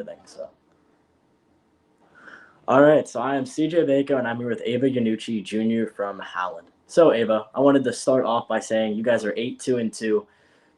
everything. So, all right. So I am CJ Vaco, and I'm here with Ava Yannucci Jr. from Howland. So Ava, I wanted to start off by saying you guys are 8-2-2,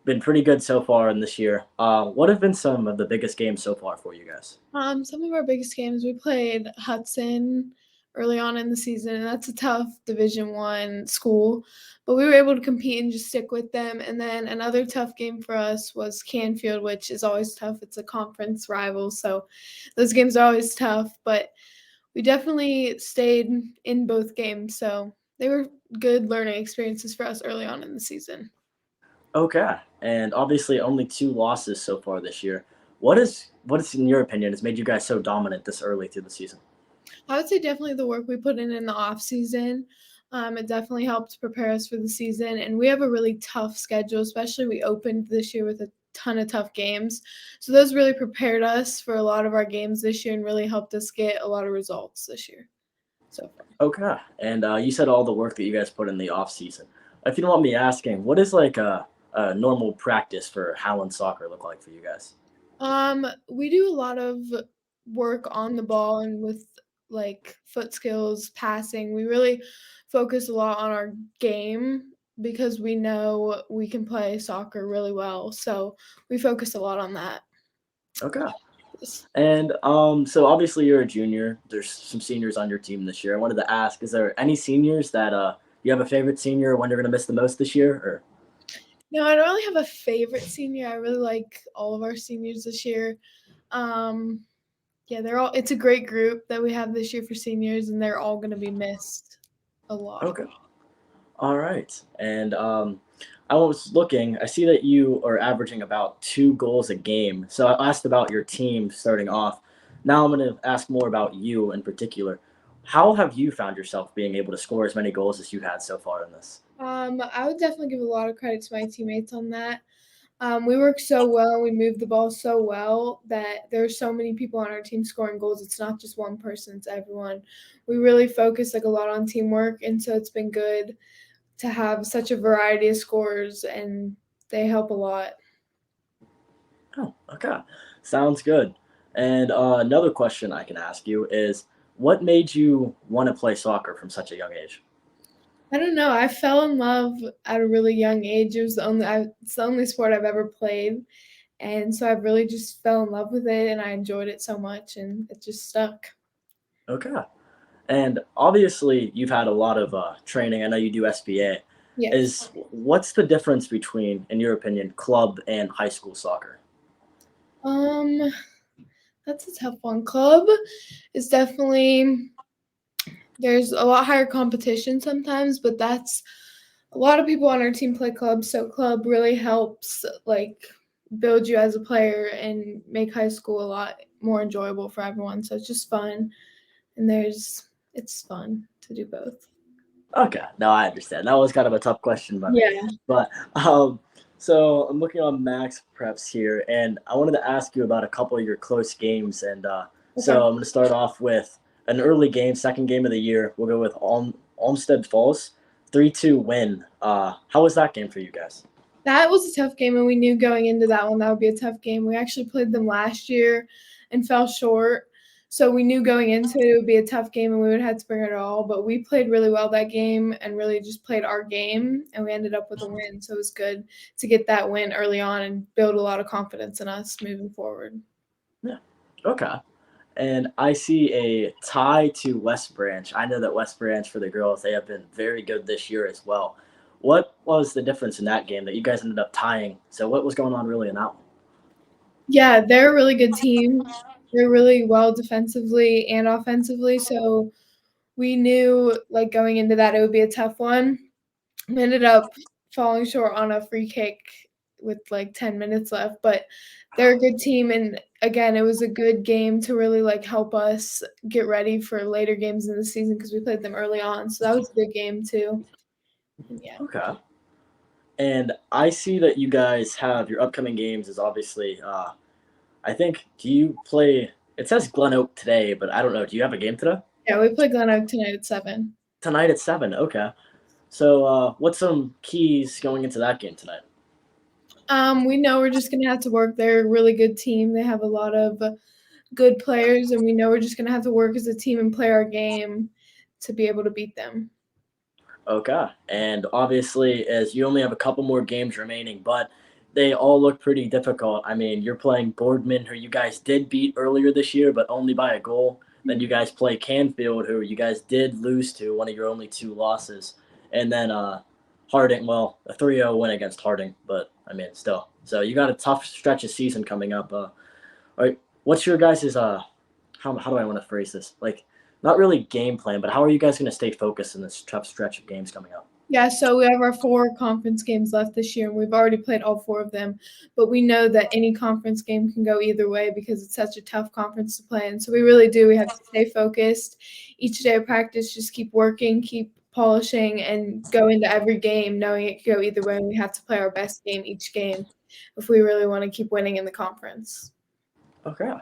been pretty good so far in this year. What have been some of the biggest games so far for you guys? Some of our biggest games we played Hudson early on in the season, and that's a tough Division 1 school, but we were able to compete and just stick with them. And then another tough game for us was Canfield, which is always tough. It's a conference rival, so those games are always tough. But we definitely stayed in both games, so they were good learning experiences for us early on in the season. Okay, and obviously only two losses so far this year. What is in your opinion has made you guys so dominant this early through the season? I would say definitely the work we put in the off season. It definitely helped prepare us for the season, and we have a really tough schedule. Especially we opened this year with a ton of tough games, so those really prepared us for a lot of our games this year and really helped us get a lot of results this year so far. Okay, and you said all the work that you guys put in the off season. If you don't want me asking, what is like a normal practice for Howland soccer look like for you guys? We do a lot of work on the ball and with like foot skills, passing. We really focus a lot on our game because we know we can play soccer really well. So we focus a lot on that. Okay. And so obviously you're a junior. There's some seniors on your team this year. I wanted to ask, is there any seniors that you have a favorite senior when you're gonna miss the most this year? Or No, I don't really have a favorite senior. I really like all of our seniors this year. Um, yeah, it's a great group that we have this year for seniors, and they're all going to be missed a lot. okay, all right. And I was looking. I see that you are averaging about 2 goals a game. So I asked about your team starting off. Now I'm gonna ask more about you in particular. How have you found yourself being able to score as many goals as you had so far in this? I would definitely give a lot of credit to my teammates on that. We work so well, we move the ball so well that there's so many people on our team scoring goals. It's not just one person, it's everyone. We really focus like a lot on teamwork, and so it's been good to have such a variety of scores, and they help a lot. Oh, okay. Sounds good. And another question I can ask you is, what made you want to play soccer from such a young age? I don't know. I fell in love at a really young age. It's the only sport I've ever played, and so I really just fell in love with it, and I enjoyed it so much, and it just stuck. Okay. And obviously, you've had a lot of training. I know you do SBA. Yes. Is what's the difference between, in your opinion, club and high school soccer? Um, that's a tough one. Club is definitely there's a lot higher competition sometimes, but that's a lot of people on our team play club, so club really helps like build you as a player and make high school a lot more enjoyable for everyone. So it's just fun, and it's fun to do both. Okay, no, I understand. That was kind of a tough question, Yeah. but so I'm looking on Max Preps here, and I wanted to ask you about a couple of your close games, and Okay. so I'm going to start off with an early game, second game of the year. We'll go with Olmsted Falls, 3-2 win. How was that game for you guys? That was a tough game, and we knew going into that one that would be a tough game. We actually played them last year and fell short. So we knew going into it would be a tough game and we would have to bring it all. But we played really well that game and really just played our game, and we ended up with a win. So it was good to get that win early on and build a lot of confidence in us moving forward. Yeah. Okay. And I see a tie to West Branch. I know that West Branch for the girls, they have been very good this year as well. What was the difference in that game that you guys ended up tying? So what was going on really in that one? Yeah, they're a really good team. They're really well defensively and offensively. So we knew like going into that it would be a tough one. We ended up falling short on a free kick with like 10 minutes left, but they're a good team, and again, it was a good game to really like help us get ready for later games in the season because we played them early on. So that was a good game too. And yeah. Okay. And I see that you guys have your upcoming games is obviously I think do you play it says Glen Oak today, but I don't know. Do you have a game today? Yeah, we play Glen Oak tonight at 7. Tonight at 7. Okay. So what's some keys going into that game tonight? We know we're just gonna have to work. They're a really good team. They have a lot of good players, and we know we're just gonna have to work as a team and play our game to be able to beat them. Okay. And obviously, as you only have a couple more games remaining, but they all look pretty difficult. I mean, you're playing Boardman, who you guys did beat earlier this year, but only by a goal. Then you guys play Canfield, who you guys did lose to, one of your only two losses. And then Harding, well, a 3-0 win against Harding, but I mean, still. So you got a tough stretch of season coming up. All right, what's your guys' how do I want to phrase this? Like, not really game plan, but how are you guys going to stay focused in this tough stretch of games coming up? Yeah, so we have our 4 conference games left this year, and we've already played all 4 of them. But we know that any conference game can go either way because it's such a tough conference to play in. So we really do. We have to stay focused. Each day of practice, just keep working, keep polishing, and go into every game knowing it could go either way. And we have to play our best game each game if we really want to keep winning in the conference. Okay.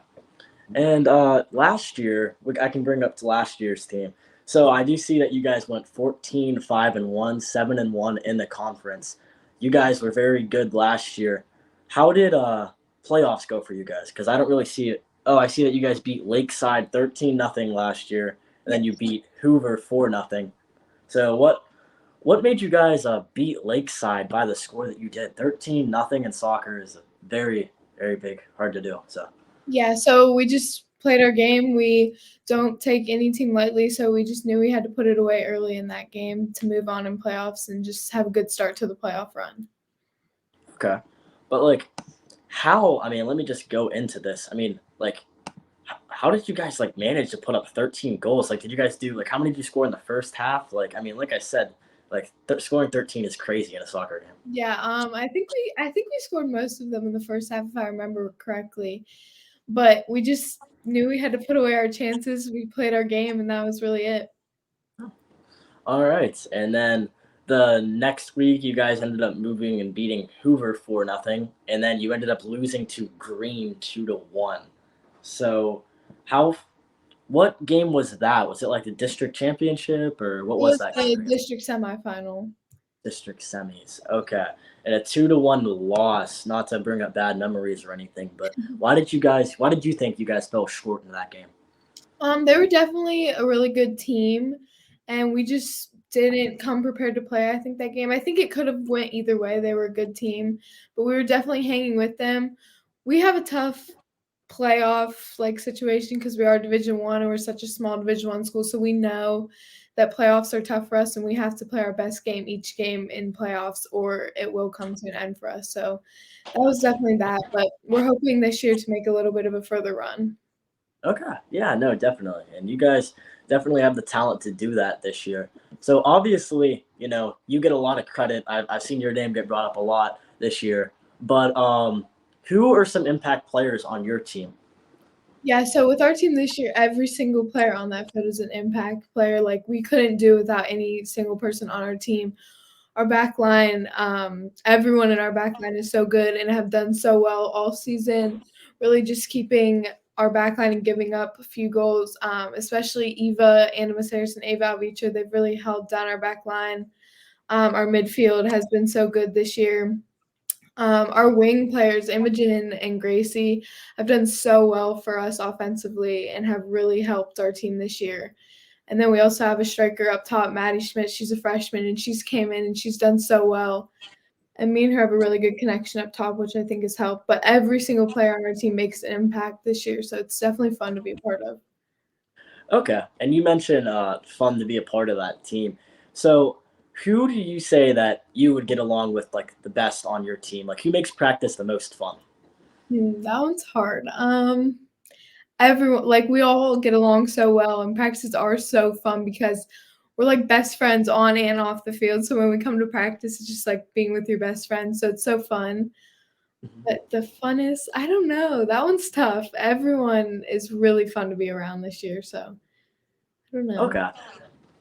And last year, I can bring up to last year's team. So I do see that you guys went 14-5-1, 7-1 in the conference. You guys were very good last year. How did playoffs go for you guys? Because I don't really see it. Oh, I see that you guys beat Lakeside 13-0 last year, and then you beat Hoover 4-0. So what made you guys beat Lakeside by the score that you did? 13-0 in soccer is very, very big, hard to do. So. Yeah, so we just played our game. We don't take any team lightly, so we just knew we had to put it away early in that game to move on in playoffs and just have a good start to the playoff run. Okay. But like how, I mean, let me just go into this. I mean, like how did you guys like manage to put up 13 goals? Like did you guys do like how many did you score in the first half? Like I mean, like I said, like scoring 13 is crazy in a soccer game. Yeah, I think we scored most of them in the first half if I remember correctly. But we just knew we had to put away our chances. We played our game and that was really it. All right. And then the next week you guys ended up moving and beating Hoover 4-0, and then you ended up losing to Green 2-1. So how what game was that? Was it like the district championship or what It was was that game? the district semifinal. District semis. Okay. And a 2-1 loss, not to bring up bad memories or anything, but why did you think you guys fell short in that game? They were definitely a really good team, and we just didn't come prepared to play. I think that game. I think it could have went either way. They were a good team, but we were definitely hanging with them. We have a tough playoff like situation because we are Division One and we're such a small Division One school, so we know that playoffs are tough for us, and we have to play our best game each game in playoffs, or it will come to an end for us. So that was definitely that, but we're hoping this year to make a little bit of a further run. Okay. Yeah, no, definitely. And you guys definitely have the talent to do that this year. So obviously, you get a lot of credit. I've seen your name get brought up a lot this year. But who are some impact players on your team? Yeah, so with our team this year, every single player on that field is an impact player. Like we couldn't do without any single person on our team. Our back line, everyone in our back line is so good and have done so well all season. Really just keeping our back line and giving up a few goals, especially Eva, Anna Maceres, and Ava Alvicher. They've really held down our back line. Our midfield has been so good this year. Our wing players, Imogen and Gracie, have done so well for us offensively and have really helped our team this year. And then we also have a striker up top, Maddie Schmidt. She's a freshman and she's came in and she's done so well. And me and her have a really good connection up top, which I think has helped. But every single player on our team makes an impact this year, so it's definitely fun to be a part of. Okay. And you mentioned fun to be a part of that team. So who do you say that you would get along with like the best on your team? Like who makes practice the most fun? That one's hard. Everyone like we all get along so well, and practices are so fun because we're like best friends on and off the field. So when we come to practice, it's just like being with your best friend. So it's so fun. Mhm. But the funnest, I don't know. That one's tough. Everyone is really fun to be around this year. So I don't know. Okay.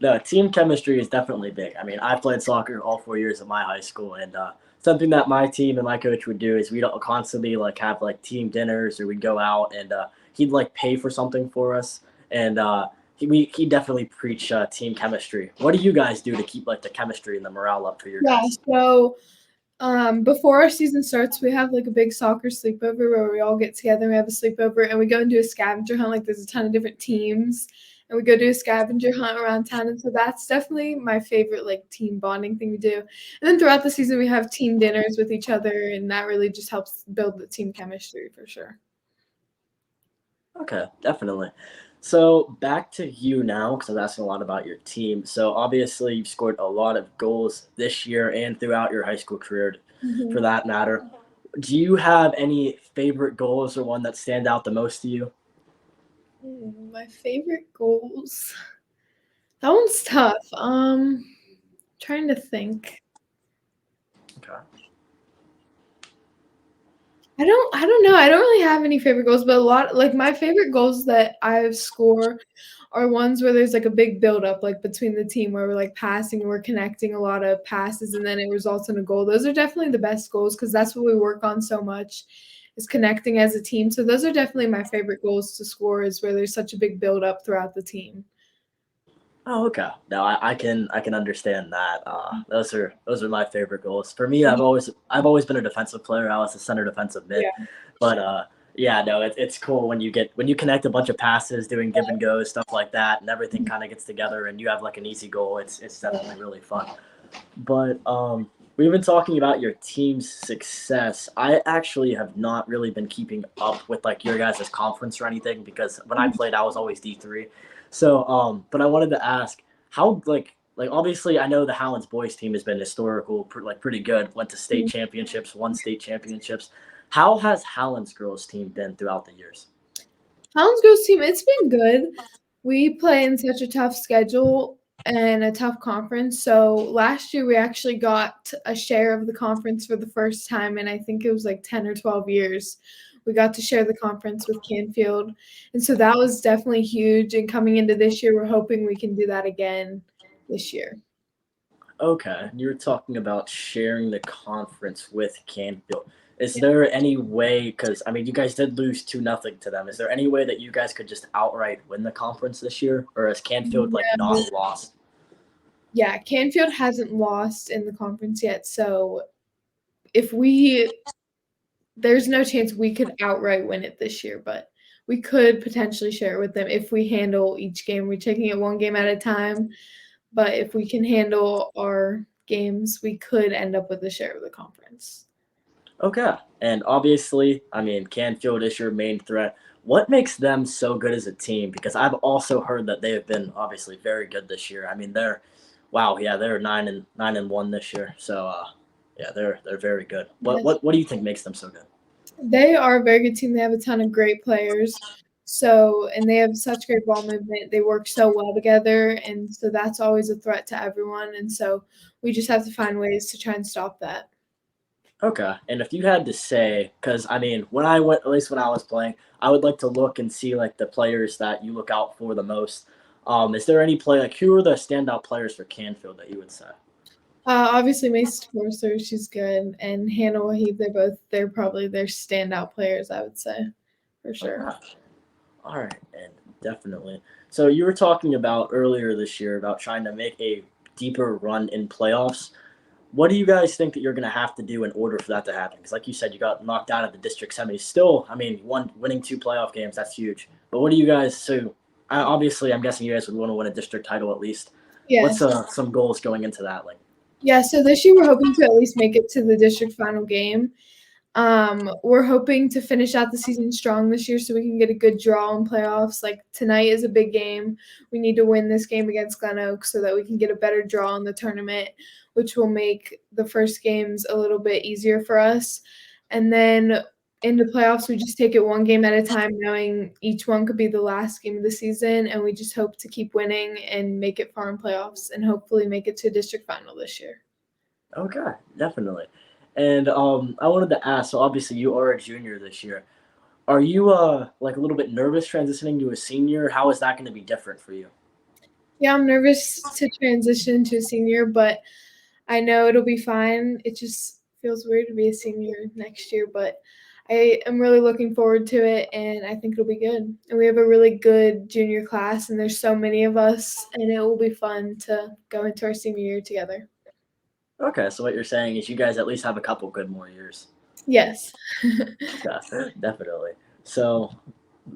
No, team chemistry is definitely big. I mean, I played soccer all 4 years of my high school, and something that my team and my coach would do is we'd constantly like have like team dinners, or we'd go out and he'd like pay for something for us, and he definitely preach team chemistry. What do you guys do to keep like the chemistry and the morale up for your Yeah. guys? So Before our season starts, we have like a big soccer sleepover where we all get together and we have a sleepover and we go and do a scavenger hunt. Like there's a ton of different teams and we go do a scavenger hunt around town. And so that's definitely my favorite like team bonding thing to do. And then throughout the season, we have team dinners with each other and that really just helps build the team chemistry for sure. Okay, definitely. So back to you now, because I was asking a lot about your team. So obviously, you've scored a lot of goals this year and throughout your high school career, for Mhm. that matter. Do you have any favorite goals or one that stand out the most to you? My favorite goals. That one's tough. Trying to think. Okay. I don't know. I don't really have any favorite goals, but a lot like my favorite goals that I score are ones where there's like a big build up like between the team where we're like passing, we're connecting a lot of passes and then it results in a goal. Those are definitely the best goals because that's what we work on so much is connecting as a team. So those are definitely my favorite goals to score is where there's such a big build up throughout the team. Oh, okay. No, I can understand that. Those are my favorite goals. For me, I've always been a defensive player. I was a center defensive mid, Yeah. but yeah, no, it's cool when you connect a bunch of passes, doing give and goes, stuff like that, and everything kind of gets together, and you have like an easy goal. It's definitely really fun. But we've been talking about your team's success. I actually have not really been keeping up with like your guys' conference or anything because when I played, I was always D3. So, but I wanted to ask how like obviously I know the Howland's boys team has been historical, like pretty good. Went to state championships, won state championships. How has Howland's girls team been throughout the years? Howland's girls team, it's been good. We play in such a tough schedule and a tough conference. So last year we actually got a share of the conference for the first time, and I think it was like 10 or 12 years. We got to share the conference with Canfield. And so that was definitely huge. And coming into this year, we're hoping we can do that again this year. Okay, you were talking about sharing the conference with Canfield. Is there any way? Because I mean, you guys did lose 2-0 to them. Is there any way that you guys could just outright win the conference this year, or has Canfield like No. not lost? Yeah, Canfield hasn't lost in the conference yet. So if we there's no chance we could outright win it this year, but we could potentially share it with them if we handle each game. We're taking it one game at a time, but if we can handle our games, we could end up with a share of the conference. Okay, and obviously, I mean, Canfield is your main threat. What makes them so good as a team? Because I've also heard that they have been obviously very good this year. I mean, wow, yeah, they're 9-1 this year. So, yeah, they're very good. What Yes. what what do you think makes them so good? They are a very good team. They have a ton of great players. So, and they have such great ball movement. They work so well together. And so that's always a threat to everyone. And so we just have to find ways to try and stop that. Okay, and if you had to say, because I mean, when I went, at least when I was playing, I would like to look and see like the players that you look out for the most. Is there any play like who are the standout players for Canfield that you would say? Obviously, Mace Forster, she's good, and Hannah Wahib, they're probably their standout players, I would say, for sure. Okay, all right, and definitely. So you were talking about earlier this year about trying to make a deeper run in playoffs. What do you guys think that you're going to have to do in order for that to happen? Because, like you said, you got knocked out of the district semis. Still, I mean, winning 2 playoff games, that's huge. But what do you guys? So, obviously, I'm guessing you guys would want to win a district title at least. What's Yes. some goals going into that? Like, Yeah, so this year we're hoping to at least make it to the district final game. We're hoping to finish out the season strong this year so we can get a good draw in playoffs. Like tonight is a big game. We need to win this game against Glen Oak so that we can get a better draw in the tournament, which will make the first games a little bit easier for us. And then in the playoffs, we just take it one game at a time, knowing each one could be the last game of the season. And we just hope to keep winning and make it far in playoffs and hopefully make it to a district final this year. okay, definitely. And I wanted to ask. So, obviously, you are a junior this year. Are you like a little bit nervous transitioning to a senior? How is that going to be different for you? Yeah, I'm nervous to transition to a senior, but I know it'll be fine. It just feels weird to be a senior next year, but I am really looking forward to it and I think it'll be good. And we have a really good junior class and there's so many of us and it will be fun to go into our senior year together. Okay, so what you're saying is you guys at least have a couple good more years. Yes. Okay, definitely. So,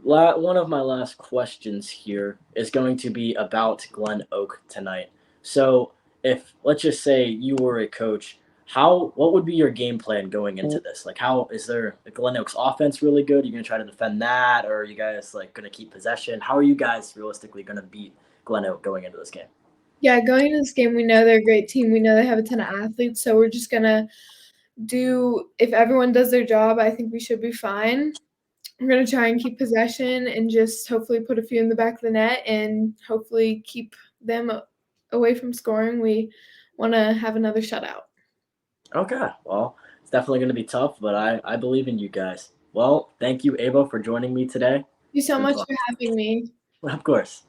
one of my last questions here is going to be about Glen Oak tonight. So, if let's just say you were a coach, what would be your game plan going into this? Like, how is there Glen Oak's offense really good? Are you gonna try to defend that, or are you guys like gonna keep possession? How are you guys realistically gonna beat Glen Oak going into this game? Yeah, going into this game, we know they're a great team. We know they have a ton of athletes, so we're just gonna do if everyone does their job, I think we should be fine. We're gonna try and keep possession and just hopefully put a few in the back of the net and hopefully keep them away from scoring. We wanna have another shutout. Okay, well, it's definitely gonna be tough, but I believe in you guys. Well, thank you, Ava, for joining me today. Thank you It's so been much fun. for having me. Of course.